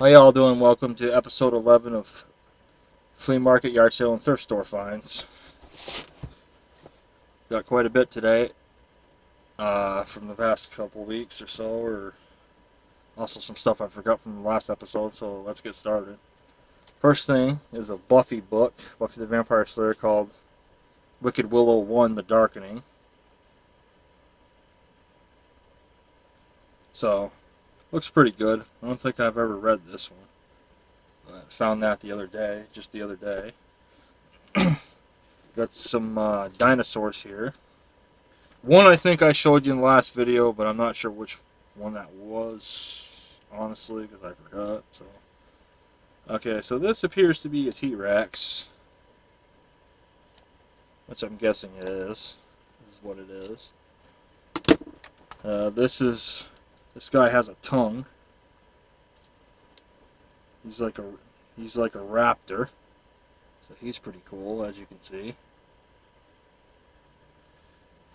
How y'all doing? Welcome to episode 11 of Flea Market, Yard Sale, and Thrift Store Finds. Got quite a bit today from the past couple weeks or so, or also some stuff I forgot from the last episode, so let's get started. First thing is a Buffy book, Buffy the Vampire Slayer, called Wicked Willow 1 The Darkening. So, looks pretty good. I don't think I've ever read this one. I found that just the other day. Got some dinosaurs here. One I think I showed you in the last video, but I'm not sure which one that was, honestly, because I forgot. So, okay, so this appears to be a T-Rex, which I'm guessing it is. This is what it is. This guy has a tongue. He's like a raptor, so he's pretty cool, as you can see.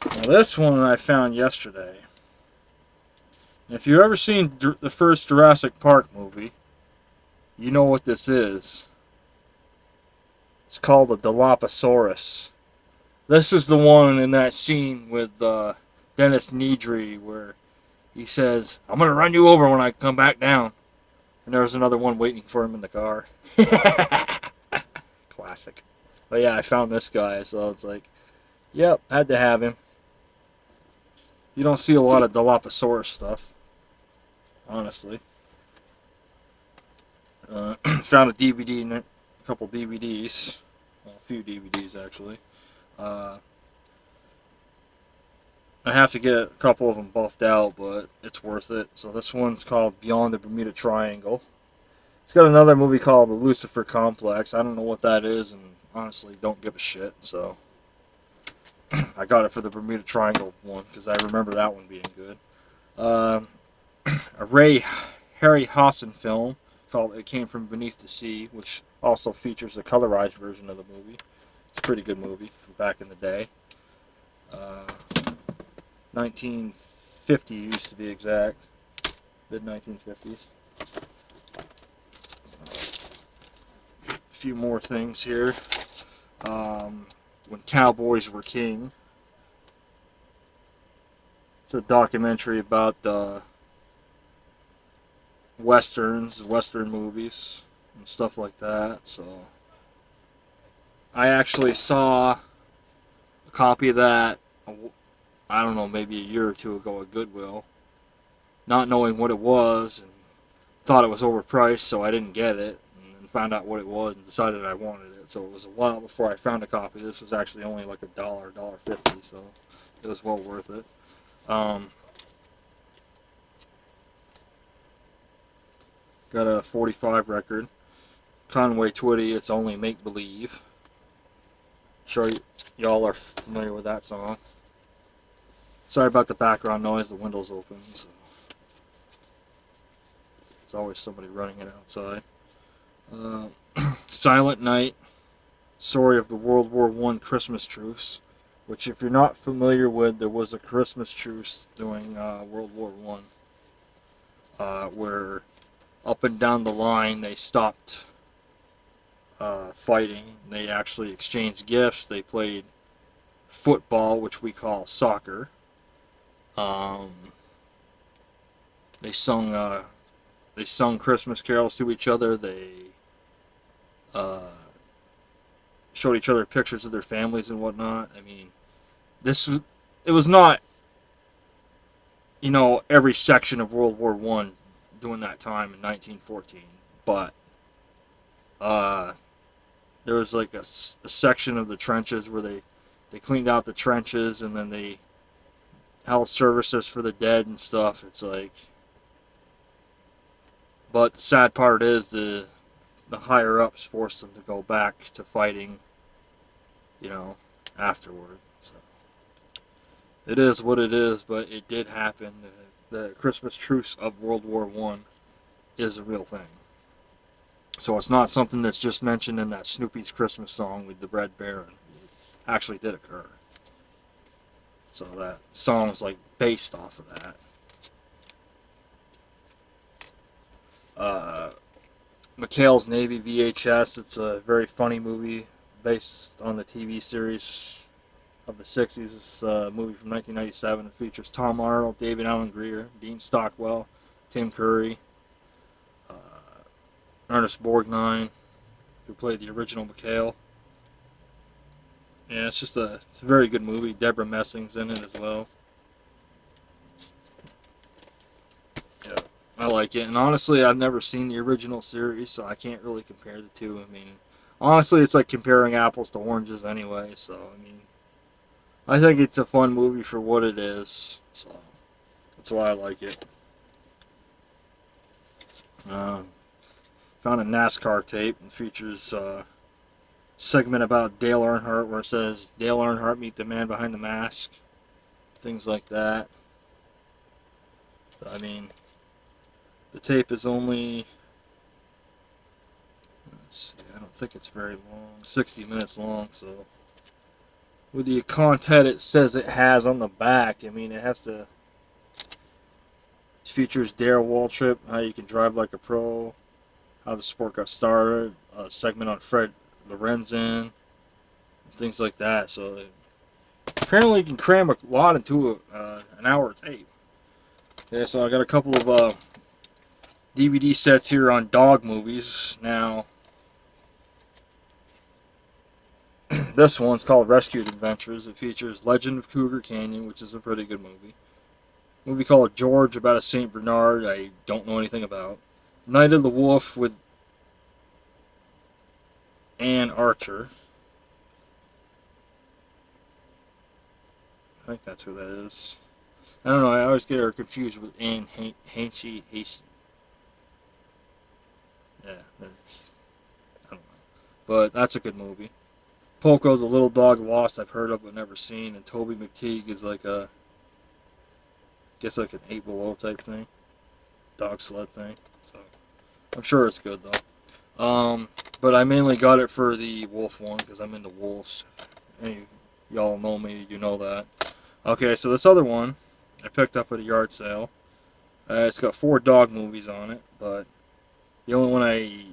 Now this one I found yesterday. If you've ever seen the first Jurassic Park movie, you know what this is. It's called a Dilophosaurus. This is the one in that scene with Dennis Nedry where he says, "I'm going to run you over when I come back down." And there's another one waiting for him in the car. Classic. But yeah, I found this guy, so it's like, yep, had to have him. You don't see a lot of Dilophosaurus stuff, honestly. Found a DVD in it, a couple DVDs, well, a few DVDs actually. Uh, I have to get a couple of them buffed out, but it's worth it. So this one's called Beyond the Bermuda Triangle. It's got another movie called The Lucifer Complex. I don't know what that is, and honestly don't give a shit. So I got it for the Bermuda Triangle one because I remember that one being good. Um, a Harry Hasson film called It Came From Beneath the Sea, which also features the colorized version of the movie. It's a pretty good movie from back in the day. 1950 used to be exact. Mid 1950s. A few more things here. When Cowboys Were King. It's a documentary about Western movies, and stuff like that. So I actually saw a copy of that, I don't know, maybe a year or two ago at Goodwill, not knowing what it was, and thought it was overpriced, so I didn't get it, and then found out what it was and decided I wanted it. So it was a while before I found a copy. This was actually only like $1.50, so it was well worth it. Got a 45 record. Conway Twitty, It's Only Make Believe. Sure y'all are familiar with that song. Sorry about the background noise, the window's open, so there's always somebody running it outside. Uh, Silent Night, Story of the World War I Christmas Truce, which if you're not familiar with, there was a Christmas truce during World War I, where up and down the line they stopped fighting. They actually exchanged gifts. They played football, which we call soccer. Um, they sung Christmas carols to each other. They uh, showed each other pictures of their families and whatnot. I mean, it was not, every section of World War One during that time in 1914, but uh, there was like a section of the trenches where they cleaned out the trenches, and then they held services for the dead and stuff. It's like, but the sad part is the higher ups forced them to go back to fighting, you know, afterward. So it is what it is, but it did happen. The Christmas truce of World War One is a real thing. So it's not something that's just mentioned in that Snoopy's Christmas song with the Red Baron. It actually did occur. So that song's like based off of that. McHale's Navy VHS. It's a very funny movie based on the TV series of the 60s. It's a movie from 1997. It features Tom Arnold, David Allen Greer, Dean Stockwell, Tim Curry, uh, Ernest Borgnine, who played the original McHale. Yeah, it's a very good movie. Deborah Messing's in it as well. Yeah, I like it. And honestly, I've never seen the original series, so I can't really compare the two. I mean, honestly, it's like comparing apples to oranges anyway. So I mean, I think it's a fun movie for what it is. So that's why I like it. Um, Found a NASCAR tape and features a segment about Dale Earnhardt where it says Dale Earnhardt meet the man behind the mask, things like that. I mean, the tape is only, let's see, I don't think it's very long, 60 minutes long. So with the content it says it has on the back, I mean, it features Dare Waltrip, how you can drive like a pro, how the sport got started, a segment on Fred Lorenzen, things like that. So apparently you can cram a lot into an hour tape. Yeah, so I got a couple of DVD sets here on dog movies. Now, this one's called Rescued Adventures. It features Legend of Cougar Canyon, which is a pretty good movie. A movie called George about a Saint Bernard, I don't know anything about. Night of the Wolf with Ann Archer. I think that's who that is. I don't know, I always get her confused with Anne Hanchy. Yeah, that's, I don't know. But that's a good movie. Poco, the Little Dog Lost, I've heard of but never seen. And Toby McTeague is like a, guess like an 8 Below type thing. Dog sled thing. So I'm sure it's good though. But I mainly got it for the wolf one because I'm into wolves. Any y'all know me, you know that. Okay, so this other one I picked up at a yard sale. It's got 4 dog movies on it, but the only one I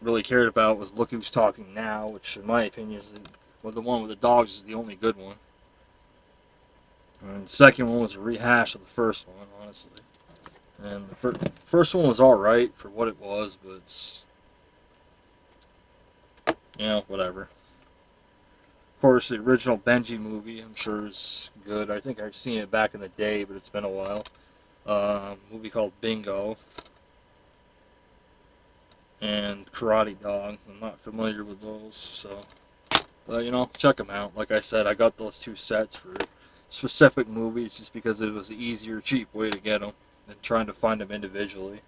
really cared about was Look Who's Talking Now, which in my opinion is well, the one with the dogs is the only good one. And the second one was a rehash of the first one, honestly. And the first one was alright for what it was, but it's, whatever. Of course, the original Benji movie, I'm sure is good. I think I've seen it back in the day, but it's been a while. Movie called Bingo and Karate Dog. I'm not familiar with those, so, but check them out. Like I said, I got those 2 sets for specific movies just because it was the easier, cheap way to get them than trying to find them individually.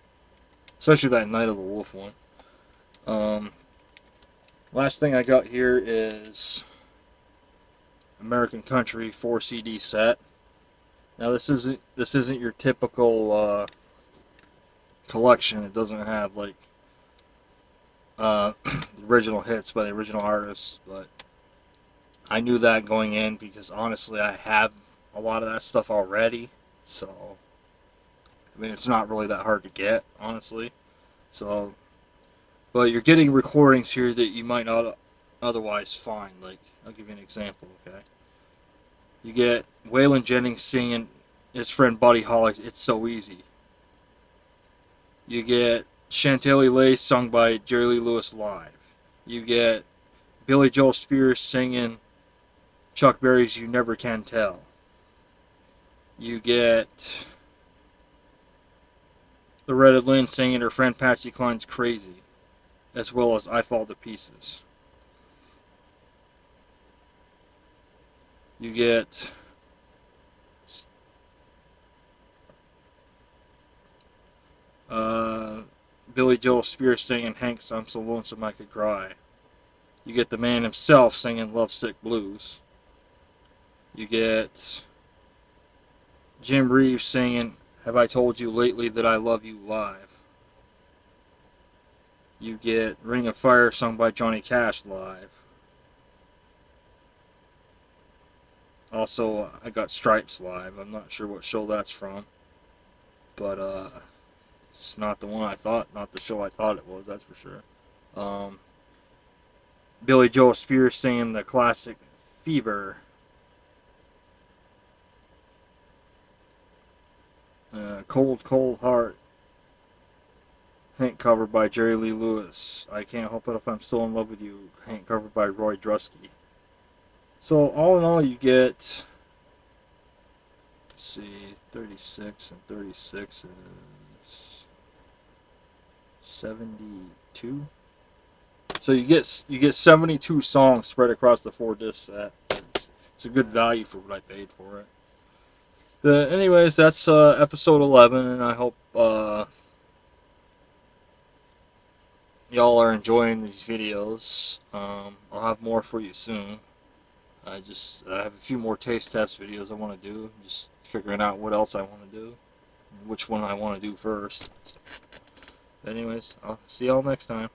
Especially that Night of the Wolf one. Um, Last thing I got here is American Country 4 CD set. Now this isn't your typical collection. It doesn't have like the original hits by the original artists, but I knew that going in because honestly I have a lot of that stuff already. So I mean it's not really that hard to get, honestly. So but you're getting recordings here that you might not otherwise find. Like I'll give you an example, okay? You get Waylon Jennings singing his friend Buddy Holly's "It's So Easy." You get Chantilly Lace sung by Jerry Lee Lewis live. You get Billy Joel Spears singing Chuck Berry's "You Never Can Tell." You get Loretta Lynn singing her friend Patsy Cline's "Crazy," as well as "I Fall to Pieces." You get uh, Billy Joel Spears singing "Hanks, I'm So Lonesome I Could Cry." You get the man himself singing "Lovesick Blues." You get Jim Reeves singing "Have I Told You Lately That I Love You" live. You get "Ring of Fire" sung by Johnny Cash live. Also, I got Stripes live. I'm not sure what show that's from, but It's not the one I thought, not the show I thought it was. That's for sure. Um, Billy Joe Spears singing the classic "Fever." "Cold Cold Heart." Hank covered by Jerry Lee Lewis. "I Can't Help It If I'm Still in Love with You." Hank covered by Roy Drusky. So all in all, you get, let's see, 36 and 36 is 72. So you get 72 songs spread across the 4 disc set. It's a good value for what I paid for it. But anyways, that's episode 11, and I hope y'all are enjoying these videos. I'll have more for you soon. I have a few more taste test videos I want to do. Just figuring out what else I want to do, which one I want to do first. So, anyways, I'll see y'all next time.